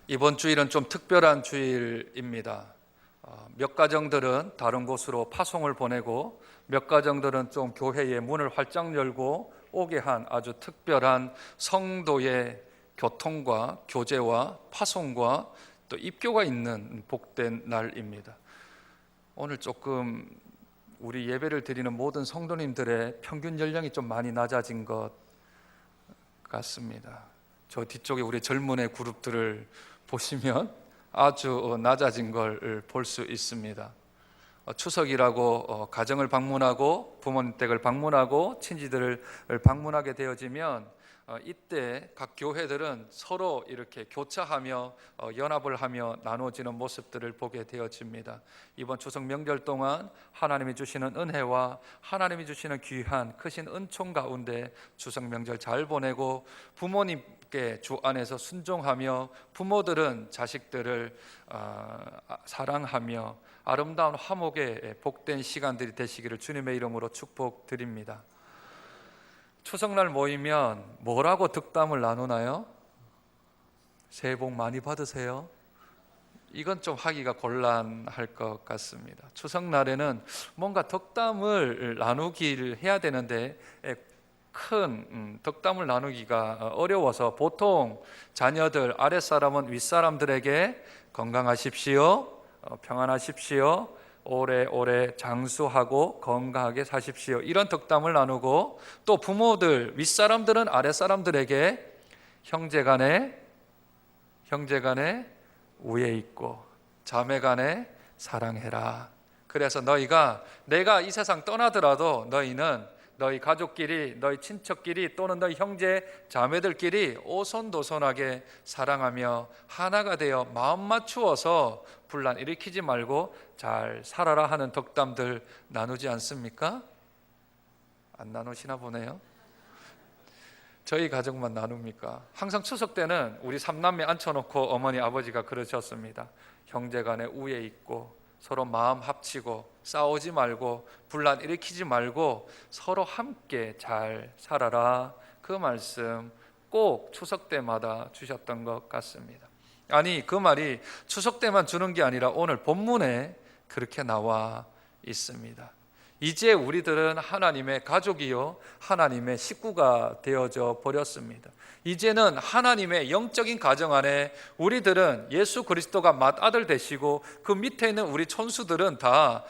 이번 주일은 좀 특별한 주일입니다. 몇 가정들은 다른 곳으로 파송을 보내고 몇 가정들은 좀 교회의 문을 활짝 열고 오게 한 아주 특별한 성도의 교통과 교제와 파송과 또 입교가 있는 복된 날입니다. 오늘 조금 우리 예배를 드리는 모든 성도님들의 평균 연령이 좀 많이 낮아진 것 같습니다. 저 뒤쪽에 우리 젊은의 그룹들을 보시면 아주 낮아진 걸 볼 수 있습니다. 추석이라고 가정을 방문하고 부모님 댁을 방문하고 친지들을 방문하게 되어지면 이때 각 교회들은 서로 이렇게 교차하며 연합을 하며 나누어지는 모습들을 보게 되어집니다. 이번 추석 명절 동안 하나님이 주시는 은혜와 하나님이 주시는 귀한 크신 은총 가운데 추석 명절 잘 보내고 부모님께 주 안에서 순종하며 부모들은 자식들을 사랑하며 아름다운 화목의 복된 시간들이 되시기를 주님의 이름으로 축복드립니다. 추석날 모이면 뭐라고 덕담을 나누나요? 새해 복 많이 받으세요? 이건 좀 하기가 곤란할 것 같습니다. 추석날에는 뭔가 덕담을 나누기를 해야 되는데 큰 덕담을 나누기가 어려워서 보통 자녀들 아랫사람은 윗사람들에게 건강하십시오, 평안하십시오, 오래오래 장수하고 건강하게 사십시오, 이런 덕담을 나누고, 또 부모들 윗사람들은 아랫사람들에게 형제간에 우애 있고 자매간에 사랑해라. 그래서 내가 이 세상 떠나더라도 너희는 너희 가족끼리, 너희 친척끼리 또는 너희 형제 자매들끼리 오손도손하게 사랑하며 하나가 되어 마음 맞추어서 분란 일으키지 말고 잘 살아라 하는 덕담들 나누지 않습니까? 안 나누시나 보네요. 저희 가족만 나눕니까? 항상 추석 때는 우리 삼남매 앉혀놓고 어머니 아버지가 그러셨습니다. 형제간에 우애 있고 서로 마음 합치고 싸우지 말고 분란 일으키지 말고 서로 함께 잘 살아라. 그 말씀 꼭 추석 때마다 주셨던 것 같습니다. 아니, 그 말이 추석 때만 주는 게 아니라 오늘 본문에 그렇게 나와 있습니다. 이제 우리들은 하나님의 가족이요 하나님의 식구가 되어져 버렸습니다. 이제는 하나님의 영적인 가정 안에 우리들은 예수 그리스도가 맏아들 되시고 그 밑에 있는 우리 천수들은 다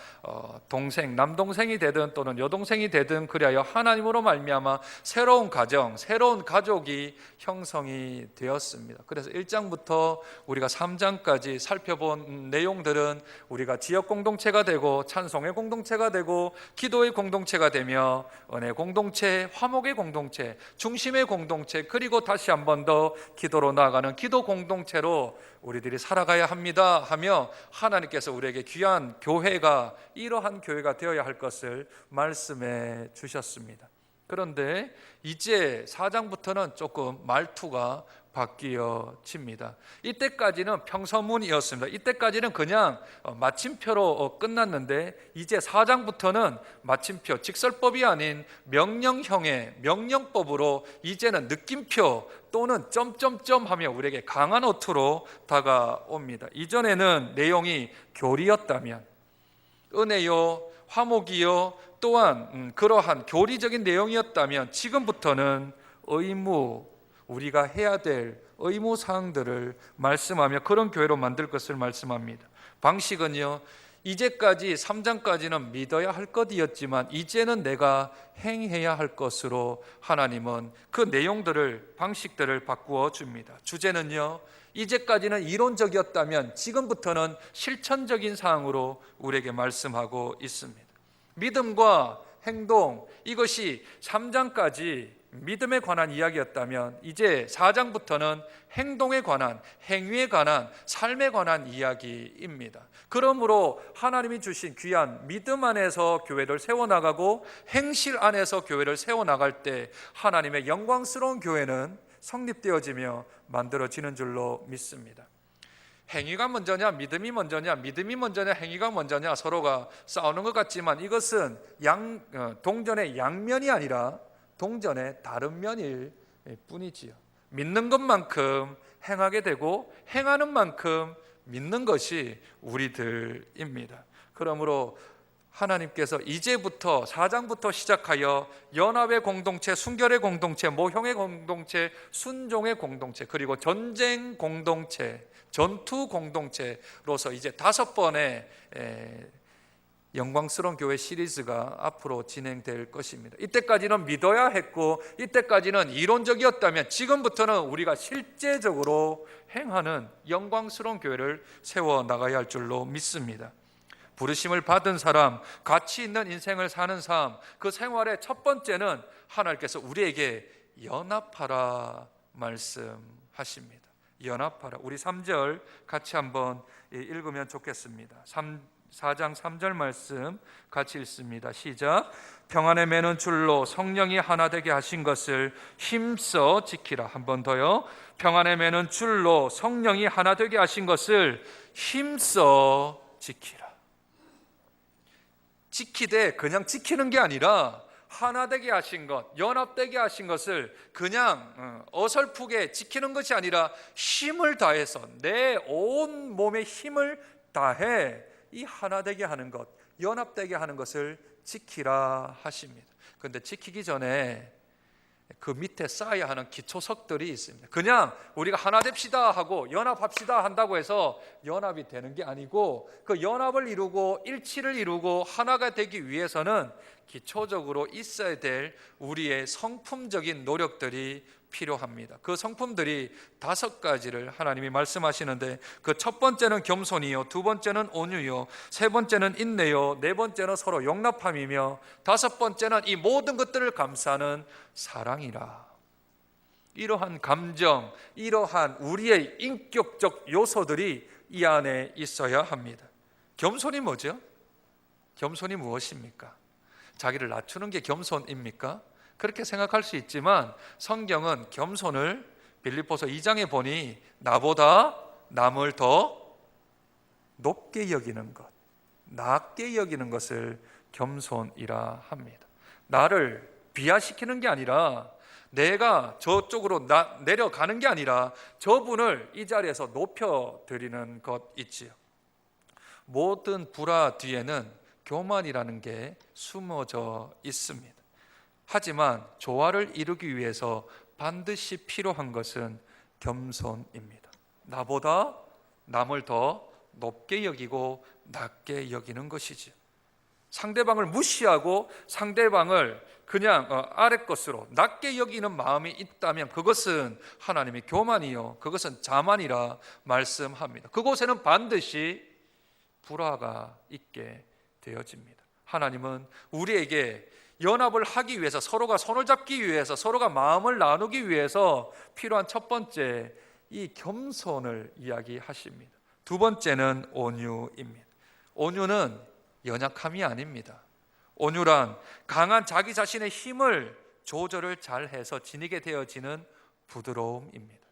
동생, 남동생이 되든 또는 여동생이 되든 그리하여 하나님으로 말미암아 새로운 가정, 새로운 가족이 형성이 되었습니다. 그래서 1장부터 우리가 3장까지 살펴본 내용들은 우리가 지역 공동체가 되고 찬송의 공동체가 되고 기도의 공동체가 되며 은혜 공동체, 화목의 공동체, 중심의 공동체, 그리고 다시 한 번 더 기도로 나아가는 기도 공동체로 우리들이 살아가야 합니다 하며 하나님께서 우리에게 귀한 교회가 이러한 교회가 되어야 할 것을 말씀해 주셨습니다. 그런데 이제 4장부터는 조금 말투가 바뀌어집니다. 이때까지는 평서문이었습니다. 이때까지는 그냥 마침표로 끝났는데 이제 4장부터는 마침표, 직설법이 아닌 명령형의 명령법으로 이제는 느낌표 또는 점점점 하며 우리에게 강한 어투로 다가옵니다. 이전에는 내용이 교리였다면, 은혜요, 화목이요, 또한 그러한 교리적인 내용이었다면 지금부터는 의무, 우리가 해야 될 의무 사항들을 말씀하며 그런 교회로 만들 것을 말씀합니다. 방식은요, 이제까지 3장까지는 믿어야 할 것이었지만 이제는 내가 행해야 할 것으로 하나님은 그 내용들을, 방식들을 바꾸어 줍니다. 주제는요, 이제까지는 이론적이었다면 지금부터는 실천적인 사항으로 우리에게 말씀하고 있습니다. 믿음과 행동, 이것이 3장까지 믿음에 관한 이야기였다면 이제 4장부터는 행동에 관한, 행위에 관한, 삶에 관한 이야기입니다. 그러므로 하나님이 주신 귀한 믿음 안에서 교회를 세워나가고 행실 안에서 교회를 세워나갈 때 하나님의 영광스러운 교회는 성립되어지며 만들어지는 줄로 믿습니다. 행위가 먼저냐 믿음이 먼저냐, 믿음이 먼저냐 행위가 먼저냐, 서로가 싸우는 것 같지만 이것은 동전의 양면이 아니라 동전의 다른 면일 뿐이지요. 믿는 것만큼 행하게 되고 행하는 만큼 믿는 것이 우리들입니다. 그러므로 하나님께서 이제부터 4장부터 시작하여 연합의 공동체, 순결의 공동체, 모형의 공동체, 순종의 공동체, 그리고 전쟁 공동체, 전투 공동체로서 이제 5번의 영광스러운 교회 시리즈가 앞으로 진행될 것입니다. 이때까지는 믿어야 했고 이때까지는 이론적이었다면 지금부터는 우리가 실제적으로 행하는 영광스러운 교회를 세워나가야 할 줄로 믿습니다. 부르심을 받은 사람, 가치 있는 인생을 사는 삶, 그 생활의 첫 번째는 하나님께서 우리에게 연합하라 말씀하십니다. 연합하라. 우리 3절 같이 한번 읽으면 좋겠습니다. 4장 3절 말씀 같이 읽습니다. 시작. 평안에 매는 줄로 성령이 하나 되게 하신 것을 힘써 지키라. 한 번 더요. 평안에 매는 줄로 성령이 하나 되게 하신 것을 힘써 지키라. 지키되 그냥 지키는 게 아니라 하나 되게 하신 것, 연합되게 하신 것을 그냥 어설프게 지키는 것이 아니라 힘을 다해서 내 온 몸의 힘을 다해 이 하나 되게 하는 것, 연합되게 하는 것을 지키라 하십니다. 그런데 지키기 전에 그 밑에 쌓아야 하는 기초석들이 있습니다. 그냥 우리가 하나 됩시다 하고 연합합시다 한다고 해서 연합이 되는 게 아니고 그 연합을 이루고 일치를 이루고 하나가 되기 위해서는 기초적으로 있어야 될 우리의 성품적인 노력들이 필요합니다. 그 성품들이 5가지를 하나님이 말씀하시는데 그 첫 번째는 겸손이요, 두 번째는 온유요, 세 번째는 인내요, 네 번째는 서로 용납함이며 5번째는 이 모든 것들을 감싸는 사랑이라. 이러한 감정, 이러한 우리의 인격적 요소들이 이 안에 있어야 합니다. 겸손이 뭐죠? 겸손이 무엇입니까? 자기를 낮추는 게 겸손입니까? 그렇게 생각할 수 있지만 성경은 겸손을 빌립보서 2장에 보니 나보다 남을 더 높게 여기는 것, 낮게 여기는 것을 겸손이라 합니다. 나를 비하시키는 게 아니라 내가 저쪽으로 내려가는 게 아니라 저분을 이 자리에서 높여드리는 것 있지요. 모든 불화 뒤에는 교만이라는 게 숨어져 있습니다. 하지만 조화를 이루기 위해서 반드시 필요한 것은 겸손입니다. 나보다 남을 더 높게 여기고 낮게 여기는 것이지. 상대방을 무시하고 상대방을 그냥 아래 것으로 낮게 여기는 마음이 있다면 그것은 하나님의 교만이요, 그것은 자만이라 말씀합니다. 그곳에는 반드시 불화가 있게 되어집니다. 하나님은 우리에게 연합을 하기 위해서, 서로가 손을 잡기 위해서, 서로가 마음을 나누기 위해서 필요한 첫 번째 이 겸손을 이야기하십니다. 두 번째는 온유입니다. 온유는 연약함이 아닙니다. 온유란 강한 자기 자신의 힘을 조절을 잘해서 지니게 되어지는 부드러움입니다.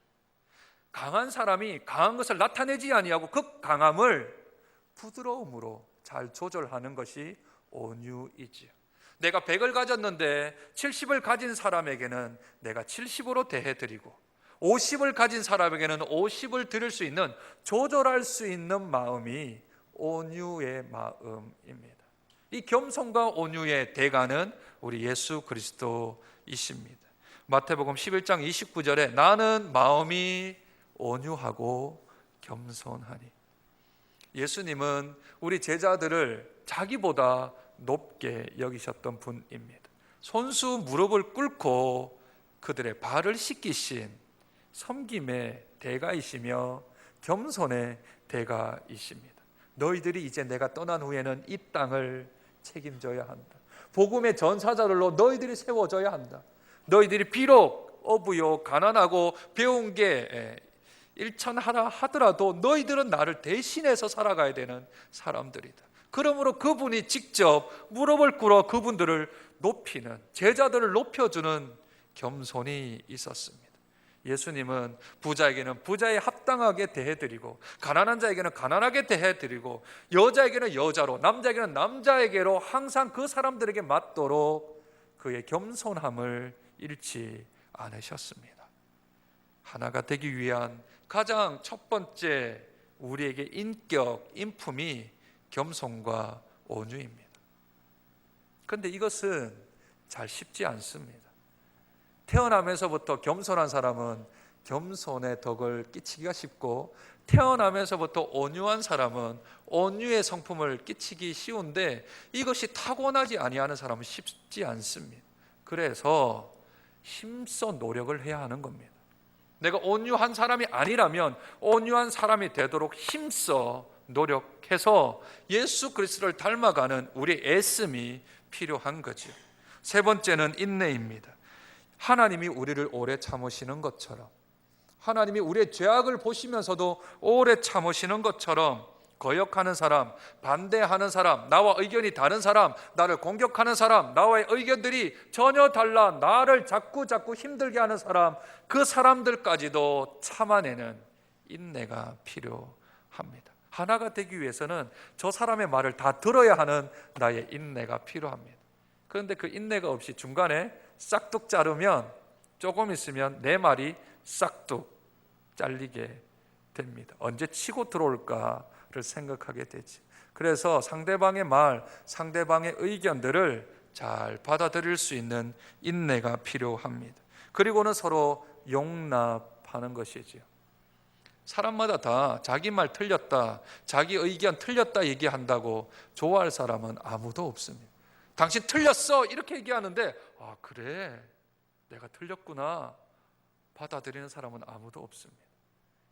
강한 사람이 강한 것을 나타내지 아니하고 그 강함을 부드러움으로 잘 조절하는 것이 온유이지요. 내가 100을 가졌는데 70을 가진 사람에게는 내가 70으로 대해드리고 50을 가진 사람에게는 50을 드릴 수 있는, 조절할 수 있는 마음이 온유의 마음입니다. 이 겸손과 온유의 대가는 우리 예수 그리스도이십니다. 마태복음 11장 29절에 나는 마음이 온유하고 겸손하니. 예수님은 우리 제자들을 자기보다 높게 여기셨던 분입니다. 손수 무릎을 꿇고 그들의 발을 씻기신 섬김의 대가이시며 겸손의 대가이십니다. 너희들이 이제 내가 떠난 후에는 이 땅을 책임져야 한다. 복음의 전사자들로 너희들이 세워져야 한다. 너희들이 비록 어부요 가난하고 배운 게 일천하나 하더라도 너희들은 나를 대신해서 살아가야 되는 사람들이다. 그러므로 그분이 직접 무릎을 꿇어 그분들을 높이는, 제자들을 높여주는 겸손이 있었습니다. 예수님은 부자에게는 부자에 합당하게 대해드리고 가난한 자에게는 가난하게 대해드리고 여자에게는 여자로, 남자에게는 남자에게로 항상 그 사람들에게 맞도록 그의 겸손함을 잃지 않으셨습니다. 하나가 되기 위한 가장 첫 번째 우리에게 인격, 인품이 겸손과 온유입니다. 그런데 이것은 잘 쉽지 않습니다. 태어나면서부터 겸손한 사람은 겸손의 덕을 끼치기가 쉽고, 태어나면서부터 온유한 사람은 온유의 성품을 끼치기 쉬운데, 이것이 타고나지 아니하는 사람은 쉽지 않습니다. 그래서 힘써 노력을 해야 하는 겁니다. 내가 온유한 사람이 아니라면 온유한 사람이 되도록 힘써 노력해서 예수 그리스도를 닮아가는 우리 애씀이 필요한 거죠. 세 번째는 인내입니다. 하나님이 우리를 오래 참으시는 것처럼, 하나님이 우리의 죄악을 보시면서도 오래 참으시는 것처럼, 거역하는 사람, 반대하는 사람, 나와 의견이 다른 사람, 나를 공격하는 사람, 나와의 의견들이 전혀 달라 나를 자꾸 힘들게 하는 사람, 그 사람들까지도 참아내는 인내가 필요합니다. 하나가 되기 위해서는 저 사람의 말을 다 들어야 하는 나의 인내가 필요합니다. 그런데 그 인내가 없이 중간에 싹둑 자르면 조금 있으면 내 말이 싹둑 잘리게 됩니다. 언제 치고 들어올까를 생각하게 되지. 그래서 상대방의 말, 상대방의 의견들을 잘 받아들일 수 있는 인내가 필요합니다. 그리고는 서로 용납하는 것이지요. 사람마다 다 자기 말 틀렸다, 자기 의견 틀렸다 얘기한다고 좋아할 사람은 아무도 없습니다. 당신 틀렸어 이렇게 얘기하는데, 아 그래 내가 틀렸구나 받아들이는 사람은 아무도 없습니다.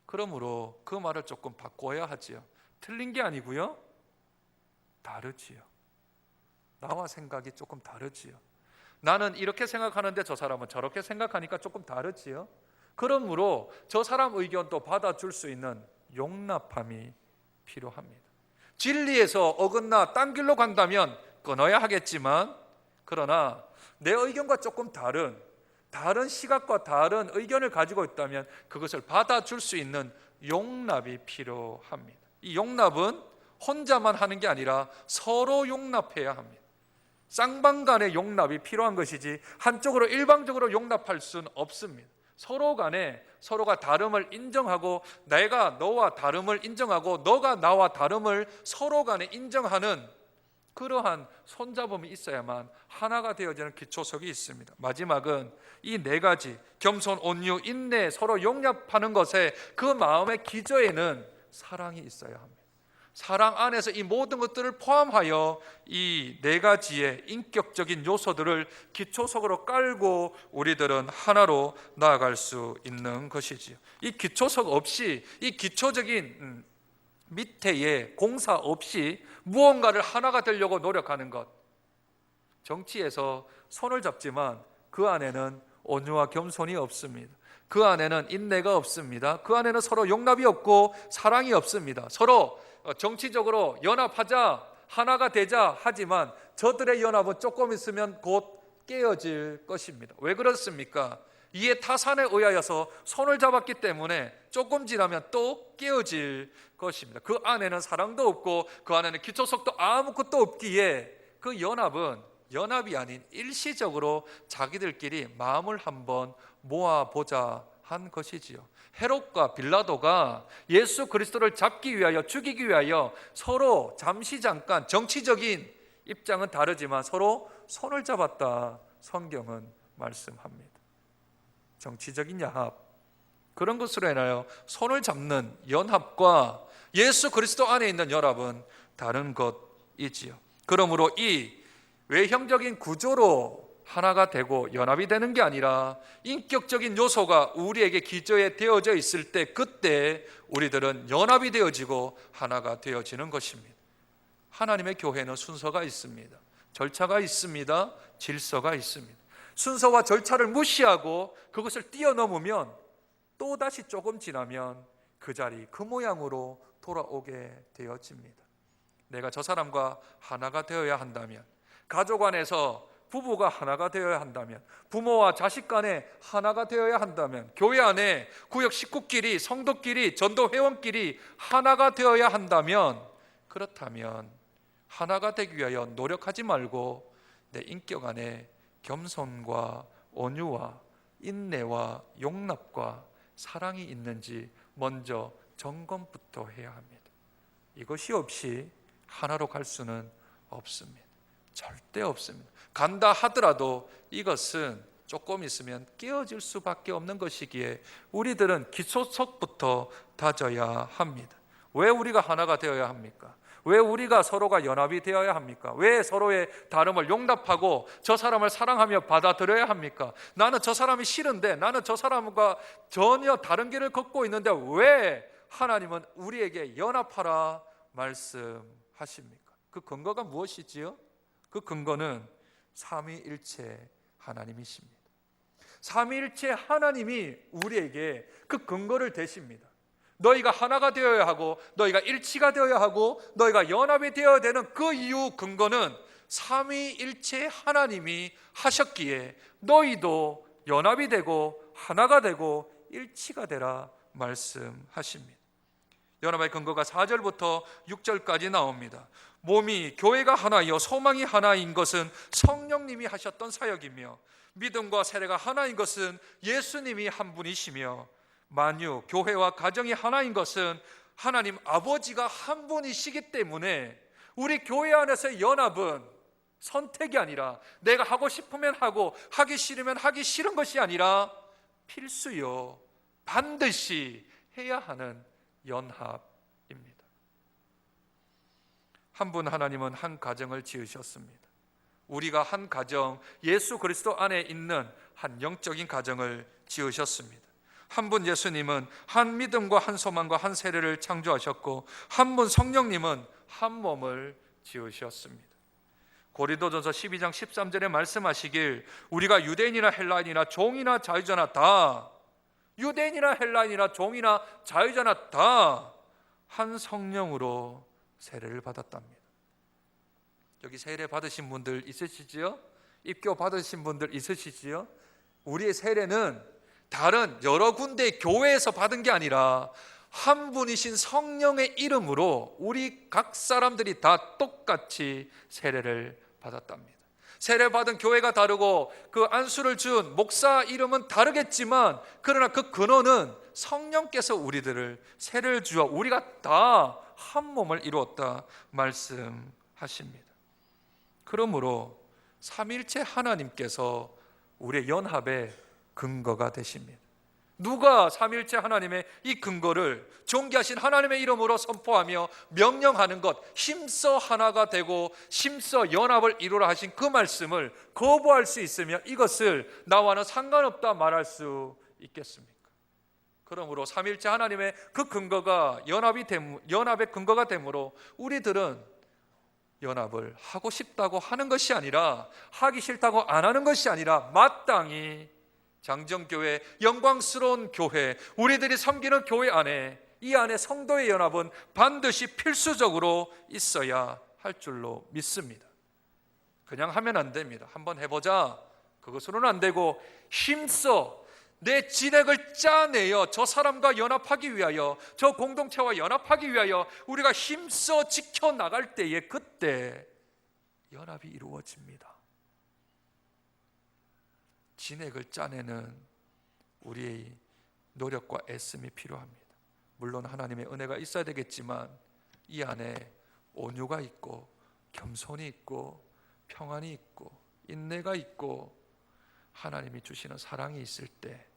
그러므로 그 말을 조금 바꿔야 하지요. 틀린 게 아니고요, 다르지요. 나와 생각이 조금 다르지요. 나는 이렇게 생각하는데 저 사람은 저렇게 생각하니까 조금 다르지요. 그러므로 저 사람 의견도 받아줄 수 있는 용납함이 필요합니다. 진리에서 어긋나 딴 길로 간다면 끊어야 하겠지만, 그러나 내 의견과 조금 다른 시각과 다른 의견을 가지고 있다면 그것을 받아줄 수 있는 용납이 필요합니다. 이 용납은 혼자만 하는 게 아니라 서로 용납해야 합니다. 쌍방간의 용납이 필요한 것이지 한쪽으로 일방적으로 용납할 수는 없습니다. 서로 간에 서로가 다름을 인정하고, 내가 너와 다름을 인정하고 너가 나와 다름을 서로 간에 인정하는 그러한 손잡음이 있어야만 하나가 되어지는 기초석이 있습니다. 마지막은 이 네 가지 겸손, 온유, 인내, 서로 용납하는 것에 그 마음의 기저에는 사랑이 있어야 합니다. 사랑 안에서 이 모든 것들을 포함하여 이 네 가지의 인격적인 요소들을 기초석으로 깔고 우리들은 하나로 나아갈 수 있는 것이지요. 이 기초석 없이, 이 기초적인 밑에의 공사 없이 무언가를 하나가 되려고 노력하는 것, 정치에서 손을 잡지만 그 안에는 온유와 겸손이 없습니다. 그 안에는 인내가 없습니다. 그 안에는 서로 용납이 없고 사랑이 없습니다. 서로 정치적으로 연합하자, 하나가 되자 하지만 저들의 연합은 조금 있으면 곧 깨어질 것입니다. 왜 그렇습니까? 이에 타산에 의하여서 손을 잡았기 때문에 조금 지나면 또 깨어질 것입니다. 그 안에는 사랑도 없고 그 안에는 기초석도 아무것도 없기에 그 연합은 연합이 아닌 일시적으로 자기들끼리 마음을 한번 모아보자 한 것이지요. 헤롯과 빌라도가 예수 그리스도를 잡기 위하여, 죽이기 위하여 서로 잠깐 정치적인 입장은 다르지만 서로 손을 잡았다 성경은 말씀합니다. 정치적인 야합, 그런 것으로 인하여 손을 잡는 연합과 예수 그리스도 안에 있는 연합은 다른 것이지요. 그러므로 이 외형적인 구조로 하나가 되고 연합이 되는 게 아니라 인격적인 요소가 우리에게 기저에 되어져 있을 때, 그때 우리들은 연합이 되어지고 하나가 되어지는 것입니다. 하나님의 교회는 순서가 있습니다. 절차가 있습니다. 질서가 있습니다. 순서와 절차를 무시하고 그것을 뛰어넘으면 또다시 조금 지나면 그 자리, 그 모양으로 돌아오게 되어집니다. 내가 저 사람과 하나가 되어야 한다면, 가족 안에서 부부가 하나가 되어야 한다면, 부모와 자식 간에 하나가 되어야 한다면, 교회 안에 구역 식구끼리, 성도끼리, 전도 회원끼리 하나가 되어야 한다면, 그렇다면 하나가 되기 위하여 노력하지 말고 내 인격 안에 겸손과 온유와 인내와 용납과 사랑이 있는지 먼저 점검부터 해야 합니다. 이것이 없이 하나로 갈 수는 없습니다. 절대 없습니다. 간다 하더라도 이것은 조금 있으면 깨어질 수밖에 없는 것이기에 우리들은 기초석부터 다져야 합니다. 왜 우리가 하나가 되어야 합니까? 왜 우리가 서로가 연합이 되어야 합니까? 왜 서로의 다름을 용납하고 저 사람을 사랑하며 받아들여야 합니까? 나는 저 사람이 싫은데, 나는 저 사람과 전혀 다른 길을 걷고 있는데 왜 하나님은 우리에게 연합하라 말씀하십니까? 그 근거가 무엇이지요? 그 근거는 삼위일체 하나님이십니다. 삼위일체 하나님이 우리에게 그 근거를 대십니다. 너희가 하나가 되어야 하고 너희가 일치가 되어야 하고 너희가 연합이 되어야 되는 그 이유 근거는 삼위일체 하나님이 하셨기에 너희도 연합이 되고 하나가 되고 일치가 되라 말씀하십니다. 연합의 근거가 4절부터 6절까지 나옵니다. 몸이 교회가 하나이요 소망이 하나인 것은 성령님이 하셨던 사역이며 믿음과 세례가 하나인 것은 예수님이 한 분이시며 만유 교회와 가정이 하나인 것은 하나님 아버지가 한 분이시기 때문에 우리 교회 안에서의 연합은 선택이 아니라 내가 하고 싶으면 하고 하기 싫으면 하기 싫은 것이 아니라 필수요 반드시 해야 하는 연합입니다. 한 분 하나님은 한 가정을 지으셨습니다. 우리가 한 가정, 예수 그리스도 안에 있는 한 영적인 가정을 지으셨습니다. 한 분 예수님은 한 믿음과 한 소망과 한 세례를 창조하셨고 한 분 성령님은 한 몸을 지으셨습니다. 고린도전서 12장 13절에 말씀하시길 우리가 유대인이나 헬라인이나 종이나 자유자나 다 유대인이나 헬라인이나 종이나 자유자나 다 한 성령으로 세례를 받았답니다. 여기 세례 받으신 분들 있으시지요? 입교 받으신 분들 있으시지요? 우리의 세례는 다른 여러 군데 교회에서 받은 게 아니라 한 분이신 성령의 이름으로 우리 각 사람들이 다 똑같이 세례를 받았답니다. 세례 받은 교회가 다르고 그 안수를 준 목사 이름은 다르겠지만 그러나 그 근원은 성령께서 우리들을 세례를 주어 우리가 다 한 몸을 이루었다 말씀하십니다. 그러므로 삼일체 하나님께서 우리의 연합의 근거가 되십니다. 누가 삼일체 하나님의 이 근거를 존귀하신 하나님의 이름으로 선포하며 명령하는 것, 힘써 하나가 되고 힘써 연합을 이루라 하신 그 말씀을 거부할 수 있으며 이것을 나와는 상관없다 말할 수 있겠습니까? 그러므로 삼일체 하나님의 그 근거가 연합의 근거가 되므로 우리들은 연합을 하고 싶다고 하는 것이 아니라 하기 싫다고 안 하는 것이 아니라 마땅히 장정교회, 영광스러운 교회, 우리들이 섬기는 교회 안에 이 안에 성도의 연합은 반드시 필수적으로 있어야 할 줄로 믿습니다. 그냥 하면 안 됩니다. 한번 해보자 그것으로는 안 되고 힘써 내 진액을 짜내어 저 사람과 연합하기 위하여 저 공동체와 연합하기 위하여 우리가 힘써 지켜나갈 때에 그때 연합이 이루어집니다. 진액을 짜내는 우리의 노력과 애씀이 필요합니다. 물론 하나님의 은혜가 있어야 되겠지만 이 안에 온유가 있고 겸손이 있고 평안이 있고 인내가 있고 하나님이 주시는 사랑이 있을 때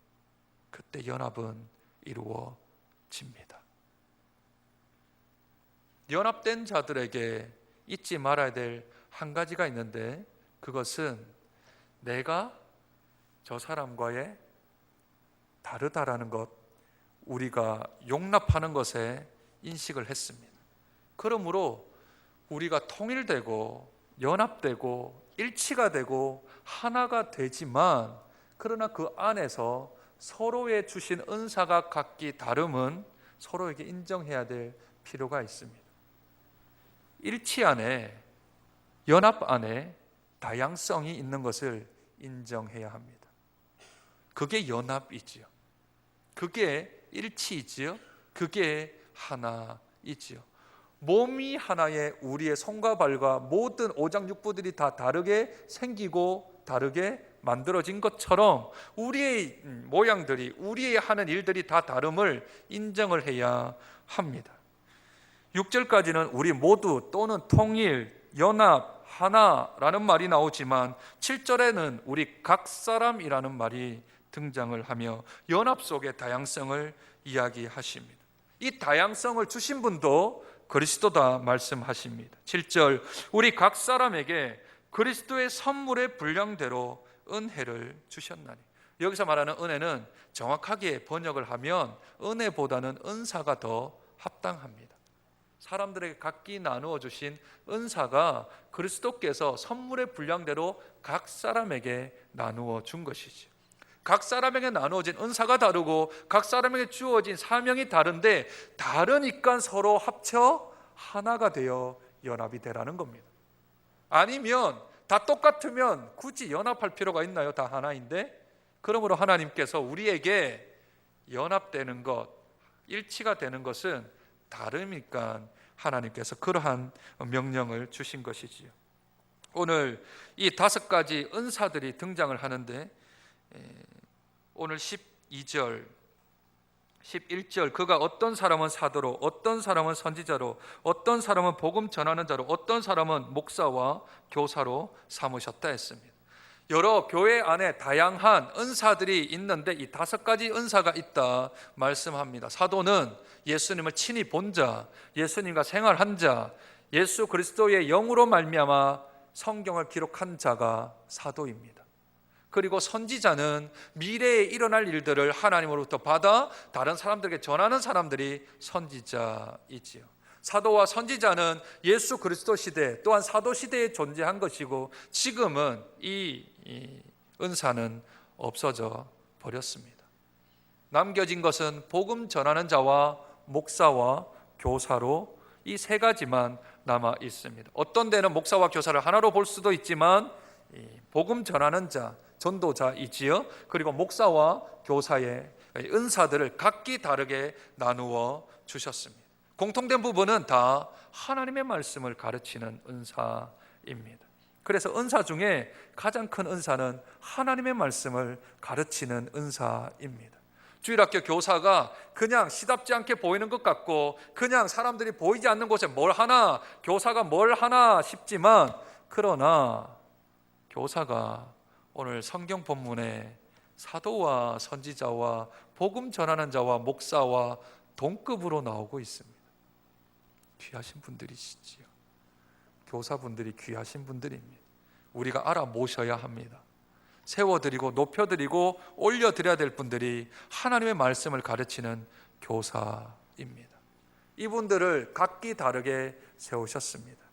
그때 연합은 이루어집니다. 연합된 자들에게 잊지 말아야 될 한 가지가 있는데 그것은 내가 저 사람과의 다르다라는 것, 우리가 용납하는 것에 인식을 했습니다. 그러므로 우리가 통일되고 연합되고 일치가 되고 하나가 되지만 그러나 그 안에서 서로의 주신 은사가 각기 다름은 서로에게 인정해야 될 필요가 있습니다. 일치 안에 연합 안에 다양성이 있는 것을 인정해야 합니다. 그게 연합이지요. 그게 일치이지요. 그게 하나이지요. 몸이 하나의 우리의 손과 발과 모든 오장육부들이 다 다르게 생기고 다르게 만들어진 것처럼 우리의 모양들이, 우리의 하는 일들이 다 다름을 인정을 해야 합니다. 6절까지는 우리 모두 또는 통일, 연합, 하나라는 말이 나오지만 7절에는 우리 각 사람이라는 말이 등장을 하며 연합 속의 다양성을 이야기하십니다. 이 다양성을 주신 분도 그리스도다 말씀하십니다. 7절, 우리 각 사람에게 그리스도의 선물의 분량대로 은혜를 주셨나니. 여기서 말하는 은혜는 정확하게 번역을 하면 은혜보다는 은사가 더 합당합니다. 사람들에게 각기 나누어 주신 은사가 그리스도께서 선물의 분량대로 각 사람에게 나누어 준 것이죠. 각 사람에게 나누어진 은사가 다르고 각 사람에게 주어진 사명이 다른데 다르니까 서로 합쳐 하나가 되어 연합이 되라는 겁니다. 아니면 다 똑같으면 굳이 연합할 필요가 있나요? 다 하나인데. 그러므로 하나님께서 우리에게 연합되는 것, 일치가 되는 것은 다르니까 하나님께서 그러한 명령을 주신 것이지요. 오늘 이 5가지 은사들이 등장을 하는데 오늘 12절, 11절, 그가 어떤 사람은 사도로, 어떤 사람은 선지자로, 어떤 사람은 복음 전하는 자로, 어떤 사람은 목사와 교사로 삼으셨다 했습니다. 여러 교회 안에 다양한 은사들이 있는데 이 5가지 은사가 있다 말씀합니다. 사도는 예수님을 친히 본 자, 예수님과 생활한 자, 예수 그리스도의 영으로 말미암아 성경을 기록한 자가 사도입니다. 그리고 선지자는 미래에 일어날 일들을 하나님으로부터 받아 다른 사람들에게 전하는 사람들이 선지자이지요. 사도와 선지자는 예수 그리스도 시대 또한 사도 시대에 존재한 것이고 지금은 이 은사는 없어져 버렸습니다. 남겨진 것은 복음 전하는 자와 목사와 교사로 이 3가지만 남아 있습니다. 어떤 데는 목사와 교사를 하나로 볼 수도 있지만 복음 전하는 자, 전도자이지요. 그리고 목사와 교사의 은사들을 각기 다르게 나누어 주셨습니다. 공통된 부분은 다 하나님의 말씀을 가르치는 은사입니다. 그래서 은사 중에 가장 큰 은사는 하나님의 말씀을 가르치는 은사입니다. 주일학교 교사가 그냥 시답지 않게 보이는 것 같고 그냥 사람들이 보이지 않는 곳에 뭘 하나, 교사가 뭘 하나 싶지만 그러나 교사가 오늘 성경 본문에 사도와 선지자와 복음 전하는 자와 목사와 동급으로 나오고 있습니다. 귀하신 분들이시지요. 교사분들이 귀하신 분들입니다. 우리가 알아 모셔야 합니다. 세워드리고 높여드리고 올려드려야 될 분들이 하나님의 말씀을 가르치는 교사입니다. 이분들을 각기 다르게 세우셨습니다.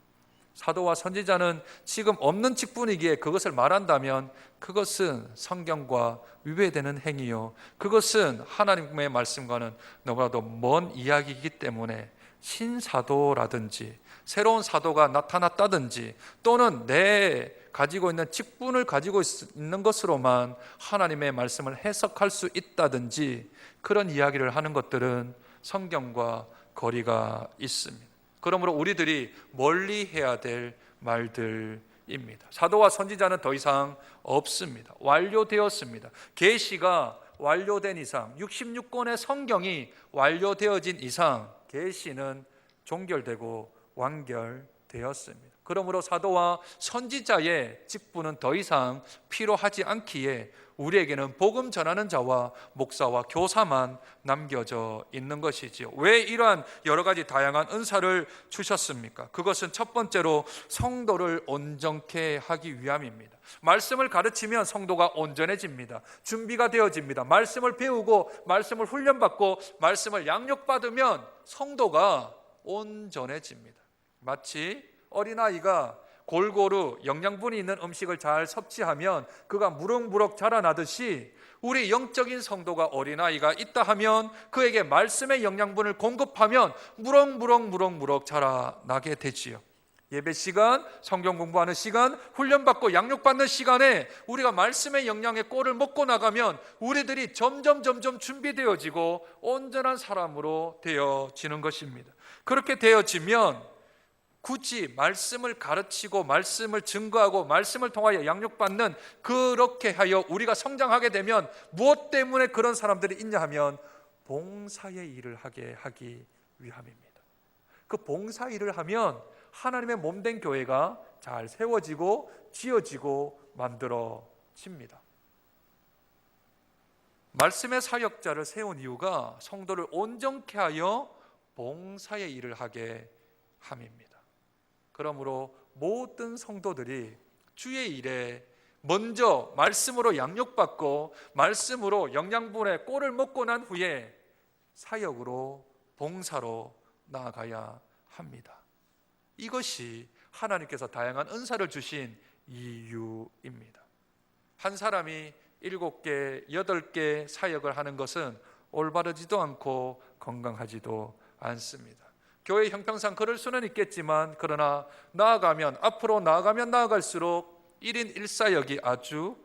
사도와 선지자는 지금 없는 직분이기에 그것을 말한다면 그것은 성경과 위배되는 행위요, 그것은 하나님의 말씀과는 너무나도 먼 이야기이기 때문에 신사도라든지 새로운 사도가 나타났다든지 또는 내 가지고 있는 직분을 가지고 있는 것으로만 하나님의 말씀을 해석할 수 있다든지 그런 이야기를 하는 것들은 성경과 거리가 있습니다. 그러므로 우리들이 멀리 해야 될 말들입니다. 사도와 선지자는 더 이상 없습니다. 완료되었습니다. 계시가 완료된 이상, 66권의 성경이 완료되어진 이상 계시는 종결되고 완결되었습니다. 그러므로 사도와 선지자의 직분은 더 이상 필요하지 않기에 우리에게는 복음 전하는 자와 목사와 교사만 남겨져 있는 것이지요. 왜 이러한 여러 가지 다양한 은사를 주셨습니까? 그것은 첫 번째로 성도를 온전케 하기 위함입니다. 말씀을 가르치면 성도가 온전해집니다. 준비가 되어집니다. 말씀을 배우고 말씀을 훈련받고 말씀을 양육받으면 성도가 온전해집니다. 마치 어린아이가 골고루 영양분이 있는 음식을 잘 섭취하면 그가 무럭무럭 자라나듯이 우리 영적인 성도가 어린아이가 있다 하면 그에게 말씀의 영양분을 공급하면 무럭무럭 자라나게 되지요. 예배 시간, 성경 공부하는 시간, 훈련받고 양육받는 시간에 우리가 말씀의 영양의 꼴을 먹고 나가면 우리들이 점점 준비되어지고 온전한 사람으로 되어지는 것입니다. 그렇게 되어지면 굳이 말씀을 가르치고 말씀을 증거하고 말씀을 통하여 양육받는, 그렇게 하여 우리가 성장하게 되면 무엇 때문에 그런 사람들이 있냐 하면 봉사의 일을 하게 하기 위함입니다. 그 봉사 일을 하면 하나님의 몸된 교회가 잘 세워지고 지어지고 만들어집니다. 말씀의 사역자를 세운 이유가 성도를 온전케 하여 봉사의 일을 하게 함입니다. 그러므로 모든 성도들이 주의 일에 먼저 말씀으로 양육받고 말씀으로 영양분의 꼴을 먹고 난 후에 사역으로 봉사로 나아가야 합니다. 이것이 하나님께서 다양한 은사를 주신 이유입니다. 한 사람이 7개, 8개 사역을 하는 것은 올바르지도 않고 건강하지도 않습니다. 교회 형평상 그럴 수는 있겠지만, 그러나 앞으로 나아가면 나아갈수록 1인 1사역이 아주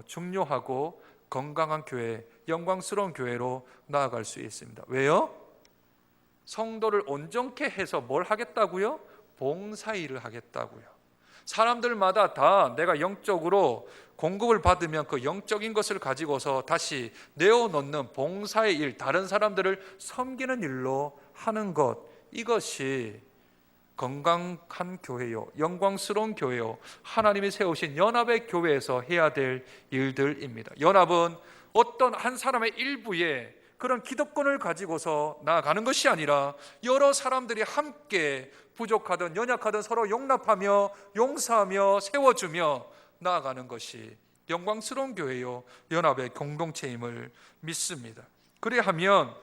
중요하고 건강한 교회, 영광스러운 교회로 나아갈 수 있습니다. 왜요? 성도를 온전케 해서 뭘 하겠다고요? 봉사일을 하겠다고요. 사람들마다 다 내가 영적으로 공급을 받으면 그 영적인 것을 가지고서 다시 내어놓는 봉사의 일, 다른 사람들을 섬기는 일로 하는 것, 이것이 건강한 교회요, 영광스러운 교회요, 하나님이 세우신 연합의 교회에서 해야 될 일들입니다. 연합은 어떤 한 사람의 일부에 그런 기득권을 가지고서 나아가는 것이 아니라 여러 사람들이 함께 부족하든 연약하든 서로 용납하며 용서하며 세워주며 나아가는 것이 영광스러운 교회요, 연합의 공동체임을 믿습니다. 그리하면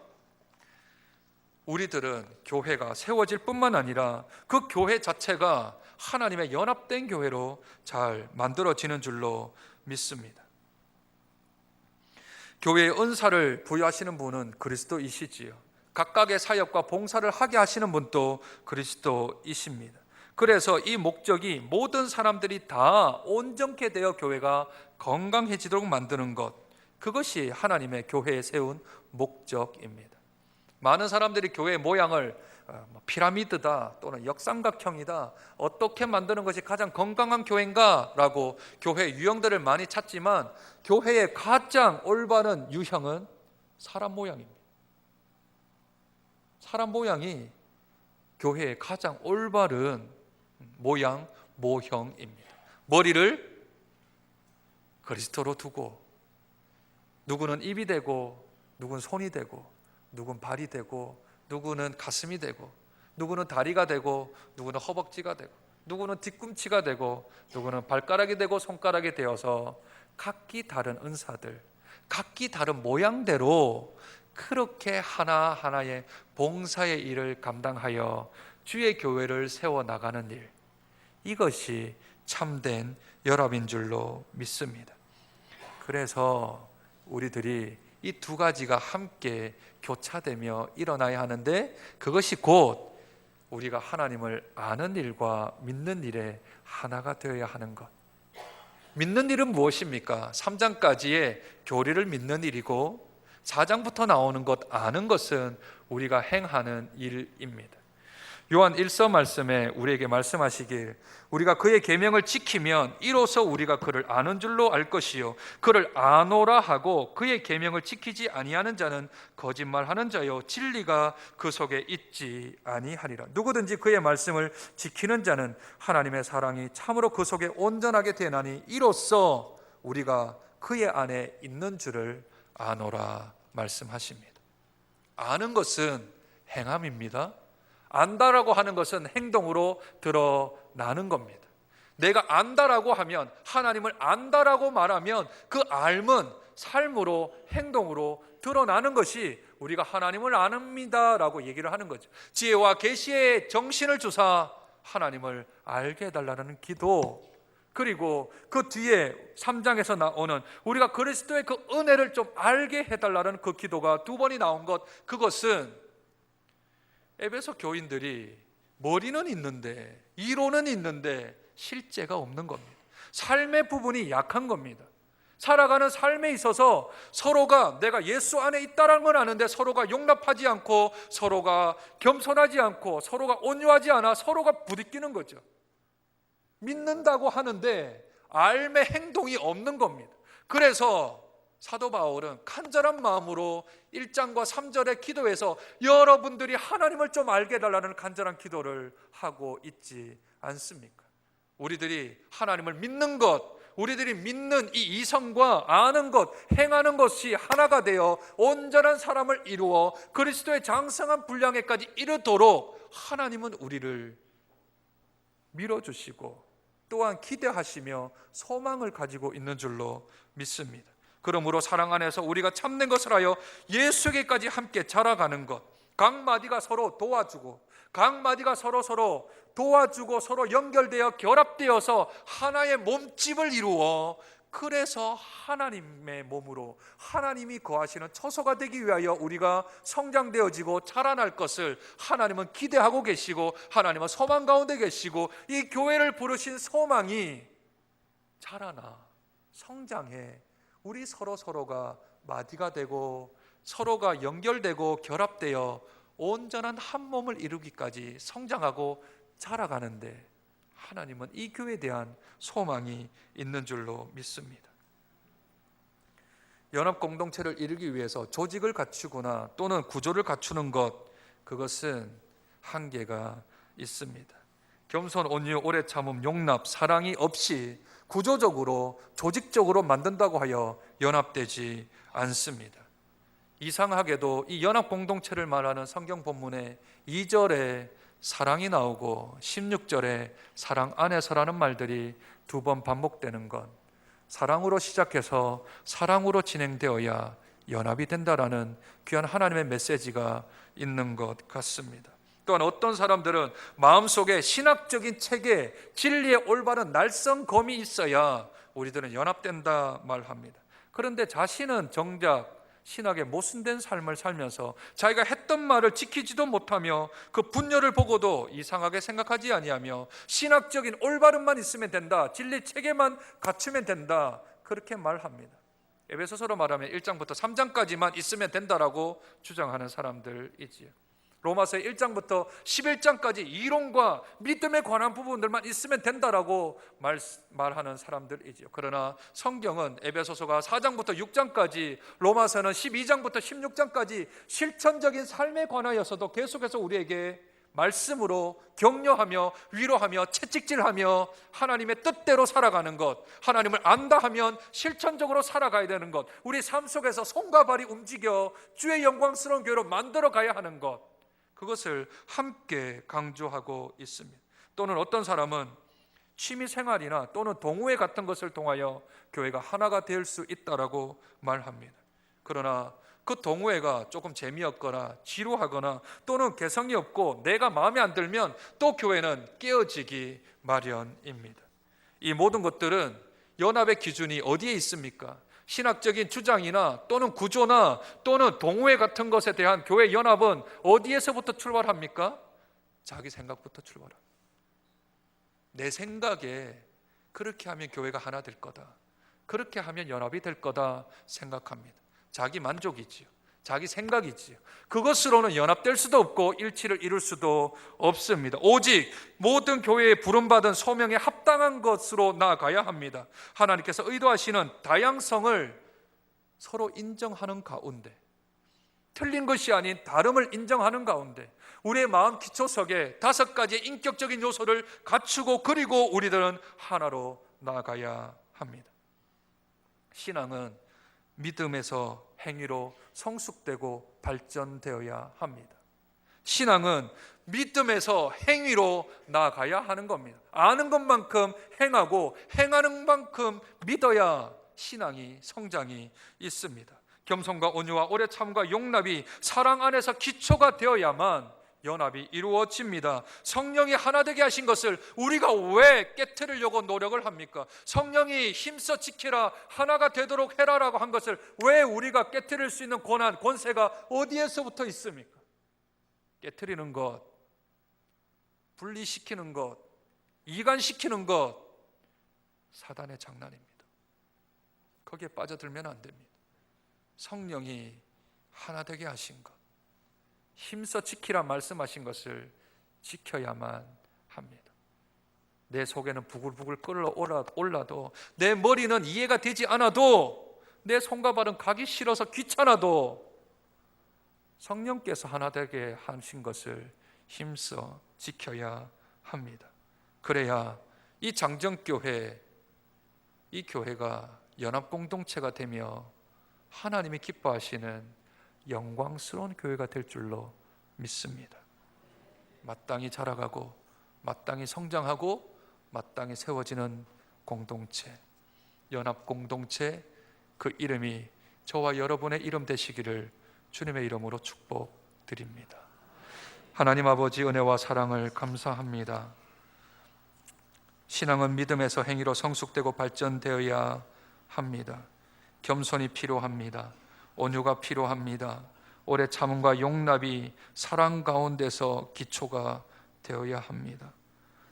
우리들은 교회가 세워질 뿐만 아니라 그 교회 자체가 하나님의 연합된 교회로 잘 만들어지는 줄로 믿습니다. 교회의 은사를 부여하시는 분은 그리스도이시지요. 각각의 사역과 봉사를 하게 하시는 분도 그리스도이십니다. 그래서 이 목적이 모든 사람들이 다 온전케 되어 교회가 건강해지도록 만드는 것, 그것이 하나님의 교회에 세운 목적입니다. 많은 사람들이 교회의 모양을 피라미드다 또는 역삼각형이다, 어떻게 만드는 것이 가장 건강한 교회인가 라고 교회 유형들을 많이 찾지만, 교회의 가장 올바른 유형은 사람 모양입니다. 사람 모양이 교회의 가장 올바른 모형입니다. 머리를 그리스도로 두고, 누구는 입이 되고, 누구는 손이 되고, 누구는 발이 되고, 누구는 가슴이 되고, 누구는 다리가 되고, 누구는 허벅지가 되고, 누구는 뒤꿈치가 되고, 누구는 발가락이 되고 손가락이 되어서 각기 다른 은사들, 각기 다른 모양대로 그렇게 하나하나의 봉사의 일을 감당하여 주의 교회를 세워나가는 일, 이것이 참된 연합인 줄로 믿습니다. 그래서 우리들이 이 두 가지가 함께 교차되며 일어나야 하는데, 그것이 곧 우리가 하나님을 아는 일과 믿는 일에 하나가 되어야 하는 것. 믿는 일은 무엇입니까? 3장까지의 교리를 믿는 일이고 4장부터 나오는 것, 아는 것은 우리가 행하는 일입니다. 요한 1서 말씀에 우리에게 말씀하시길, 우리가 그의 계명을 지키면 이로써 우리가 그를 아는 줄로 알 것이요 그를 아노라 하고 그의 계명을 지키지 아니하는 자는 거짓말하는 자요 진리가 그 속에 있지 아니하리라. 누구든지 그의 말씀을 지키는 자는 하나님의 사랑이 참으로 그 속에 온전하게 되나니 이로써 우리가 그의 안에 있는 줄을 아노라 말씀하십니다. 아는 것은 행함입니다. 안다라고 하는 것은 행동으로 드러나는 겁니다. 내가 안다라고 하면, 하나님을 안다라고 말하면 그 알은 삶으로, 행동으로 드러나는 것이 우리가 하나님을 아닙니다라고 얘기를 하는 거죠. 지혜와 계시의 정신을 주사 하나님을 알게 해달라는 기도, 그리고 그 뒤에 3장에서 나오는 우리가 그리스도의 그 은혜를 좀 알게 해달라는 그 기도가 두 번이 나온 것, 그것은 에베소 교인들이 머리는 있는데, 이론은 있는데 실제가 없는 겁니다. 삶의 부분이 약한 겁니다. 살아가는 삶에 있어서 서로가 내가 예수 안에 있다는 건 아는데 서로가 용납하지 않고 서로가 겸손하지 않고 서로가 온유하지 않아 서로가 부딪히는 거죠. 믿는다고 하는데 알매 행동이 없는 겁니다. 그래서 사도 바울은 간절한 마음으로 1장과 3절의 기도에서 여러분들이 하나님을 좀 알게 해달라는 간절한 기도를 하고 있지 않습니까? 우리들이 하나님을 믿는 것, 우리들이 믿는 이 이성과 아는 것, 행하는 것이 하나가 되어 온전한 사람을 이루어 그리스도의 장성한 분량에까지 이르도록 하나님은 우리를 밀어주시고 또한 기대하시며 소망을 가지고 있는 줄로 믿습니다. 그러므로 사랑 안에서 우리가 참된 것을 하여 예수에게까지 함께 자라가는 것, 각 마디가 서로 도와주고 각 마디가 서로 도와주고 서로 연결되어 결합되어서 하나의 몸집을 이루어 그래서 하나님의 몸으로 하나님이 거하시는 처소가 되기 위하여 우리가 성장되어지고 자라날 것을 하나님은 기대하고 계시고 하나님은 소망 가운데 계시고 이 교회를 부르신 소망이 자라나 성장해 우리 서로가 마디가 되고 서로가 연결되고 결합되어 온전한 한 몸을 이루기까지 성장하고 자라가는데 하나님은 이 교회에 대한 소망이 있는 줄로 믿습니다. 연합 공동체를 이루기 위해서 조직을 갖추거나 또는 구조를 갖추는 것, 그것은 한계가 있습니다. 겸손, 온유, 오래 참음, 용납, 사랑이 없이 구조적으로 조직적으로 만든다고 하여 연합되지 않습니다. 이상하게도 이 연합 공동체를 말하는 성경 본문에 2절에 사랑이 나오고 16절에 사랑 안에서라는 말들이 2번 반복되는 건 사랑으로 시작해서 사랑으로 진행되어야 연합이 된다라는 귀한 하나님의 메시지가 있는 것 같습니다. 또한 어떤 사람들은 마음속에 신학적인 체계, 진리의 올바른 날성검이 있어야 우리들은 연합된다 말합니다. 그런데 자신은 정작 신학에 모순된 삶을 살면서 자기가 했던 말을 지키지도 못하며 그 분열을 보고도 이상하게 생각하지 아니하며 신학적인 올바름만 있으면 된다, 진리 체계만 갖추면 된다, 그렇게 말합니다. 에베소서로 말하면 1장부터 3장까지만 있으면 된다라고 주장하는 사람들이지요. 로마서 1장부터 11장까지 이론과 믿음에 관한 부분들만 있으면 된다라고 말하는 사람들이죠. 그러나 성경은 에베소서가 4장부터 6장까지, 로마서는 12장부터 16장까지 실천적인 삶에 관하여서도 계속해서 우리에게 말씀으로 격려하며 위로하며 채찍질하며 하나님의 뜻대로 살아가는 것, 하나님을 안다 하면 실천적으로 살아가야 되는 것, 우리 삶 속에서 손과 발이 움직여 주의 영광스러운 교회로 만들어 가야 하는 것, 그것을 함께 강조하고 있습니다. 또는 어떤 사람은 취미생활이나 또는 동호회 같은 것을 통하여 교회가 하나가 될 수 있다라고 말합니다. 그러나 그 동호회가 조금 재미없거나 지루하거나 또는 개성이 없고 내가 마음에 안 들면 또 교회는 깨어지기 마련입니다. 이 모든 것들은 연합의 기준이 어디에 있습니까? 신학적인 주장이나 또는 구조나 또는 동호회 같은 것에 대한 교회 연합은 어디에서부터 출발합니까? 자기 생각부터 출발합니다. 내 생각에 그렇게 하면 교회가 하나 될 거다, 그렇게 하면 연합이 될 거다 생각합니다. 자기 만족이지요, 자기 생각이지요. 그것으로는 연합될 수도 없고 일치를 이룰 수도 없습니다. 오직 모든 교회에 부름받은 소명에 합당한 것으로 나아가야 합니다. 하나님께서 의도하시는 다양성을 서로 인정하는 가운데, 틀린 것이 아닌 다름을 인정하는 가운데 우리의 마음 기초석에 5가지의 인격적인 요소를 갖추고 그리고 우리들은 하나로 나아가야 합니다. 신앙은 믿음에서 행위로 성숙되고 발전되어야 합니다. 신앙은 믿음에서 행위로 나아가야 하는 겁니다. 아는 것만큼 행하고 행하는 만큼 믿어야 신앙이 성장이 있습니다. 겸손과 온유와 오래 참과 용납이 사랑 안에서 기초가 되어야만 연합이 이루어집니다. 성령이 하나 되게 하신 것을 우리가 왜 깨트리려고 노력을 합니까? 성령이 힘써 지키라, 하나가 되도록 해라라고 한 것을 왜 우리가 깨트릴 수 있는 권한, 권세가 어디에서부터 있습니까? 깨트리는 것, 분리시키는 것, 이간시키는 것, 사단의 장난입니다. 거기에 빠져들면 안 됩니다. 성령이 하나 되게 하신 것, 힘써 지키라 말씀하신 것을 지켜야만 합니다. 내 속에는 부글부글 끓어올라도, 내 머리는 이해가 되지 않아도, 내 손과 발은 가기 싫어서 귀찮아도 성령께서 하나 되게 하신 것을 힘써 지켜야 합니다. 그래야 이 장정교회, 이 교회가 연합공동체가 되며 하나님이 기뻐하시는 영광스러운 교회가 될 줄로 믿습니다. 마땅히 자라가고 마땅히 성장하고 마땅히 세워지는 공동체, 연합공동체, 그 이름이 저와 여러분의 이름 되시기를 주님의 이름으로 축복드립니다. 하나님 아버지, 은혜와 사랑을 감사합니다. 신앙은 믿음에서 행위로 성숙되고 발전되어야 합니다. 겸손이 필요합니다. 온유가 필요합니다. 오래 참음과 용납이 사랑 가운데서 기초가 되어야 합니다.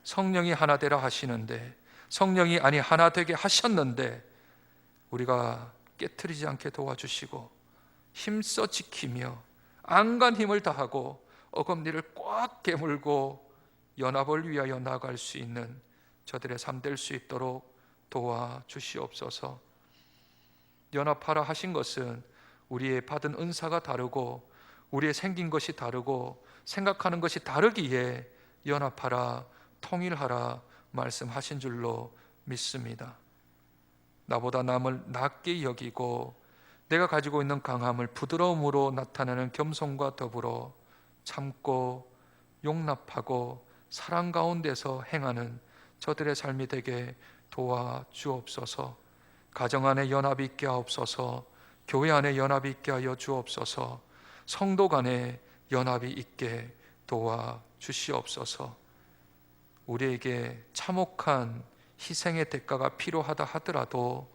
성령이 하나 되라 하시는데, 성령이 아니 하나 되게 하셨는데 우리가 깨트리지 않게 도와주시고 힘써 지키며 안간 힘을 다하고 어금니를 꽉 깨물고 연합을 위하여 나아갈 수 있는 저들의 삶 될 수 있도록 도와주시옵소서. 연합하라 하신 것은 우리의 받은 은사가 다르고 우리의 생긴 것이 다르고 생각하는 것이 다르기에 연합하라, 통일하라 말씀하신 줄로 믿습니다. 나보다 남을 낮게 여기고 내가 가지고 있는 강함을 부드러움으로 나타내는 겸손과 더불어 참고 용납하고 사랑 가운데서 행하는 저들의 삶이 되게 도와주옵소서. 가정 안에 연합이 있게 하옵소서. 교회 안에 연합이 있게 하여 주옵소서. 성도 간에 연합이 있게 도와주시옵소서. 우리에게 참혹한 희생의 대가가 필요하다 하더라도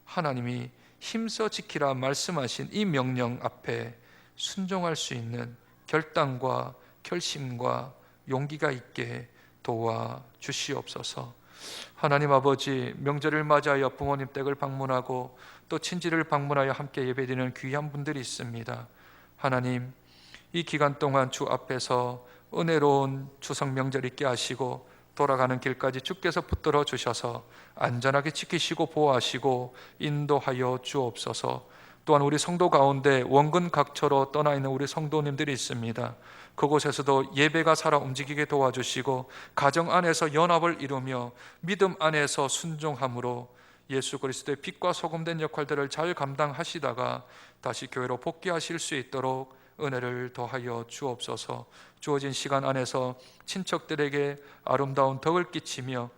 하나님이 힘써 지키라 말씀하신 이 명령 앞에 순종할 수 있는 결단과 결심과 용기가 있게 도와주시옵소서. 하나님 아버지, 명절을 맞이하여 부모님 댁을 방문하고 또 친지를 방문하여 함께 예배드리는 귀한 분들이 있습니다. 하나님, 이 기간 동안 주 앞에서 은혜로운 추석 명절 있게 하시고 돌아가는 길까지 주께서 붙들어 주셔서 안전하게 지키시고 보호하시고 인도하여 주옵소서. 또한 우리 성도 가운데 원근 각처로 떠나 있는 우리 성도님들이 있습니다. 그곳에서도 예배가 살아 움직이게 도와주시고 가정 안에서 연합을 이루며 믿음 안에서 순종함으로 예수 그리스도의 빛과 소금된 역할들을 잘 감당하시다가 다시 교회로 복귀하실 수 있도록 은혜를 더하여 주옵소서. 주어진 시간 안에서 친척들에게 아름다운 덕을 끼치며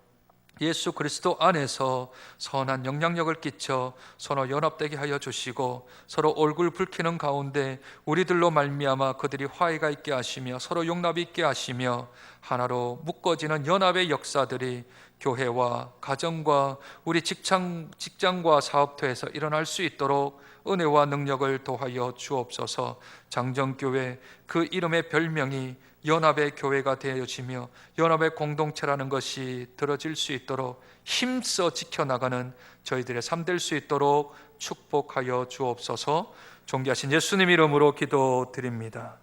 예수 그리스도 안에서 선한 영향력을 끼쳐 서로 연합되게 하여 주시고 서로 얼굴 붉히는 가운데 우리들로 말미암아 그들이 화해가 있게 하시며 서로 용납이 있게 하시며 하나로 묶어지는 연합의 역사들이 교회와 가정과 우리 직장과 사업터에서 일어날 수 있도록 은혜와 능력을 더하여 주옵소서. 장정교회, 그 이름의 별명이 연합의 교회가 되어지며 연합의 공동체라는 것이 들어질 수 있도록 힘써 지켜나가는 저희들의 삶 될 수 있도록 축복하여 주옵소서. 존귀하신 예수님 이름으로 기도드립니다.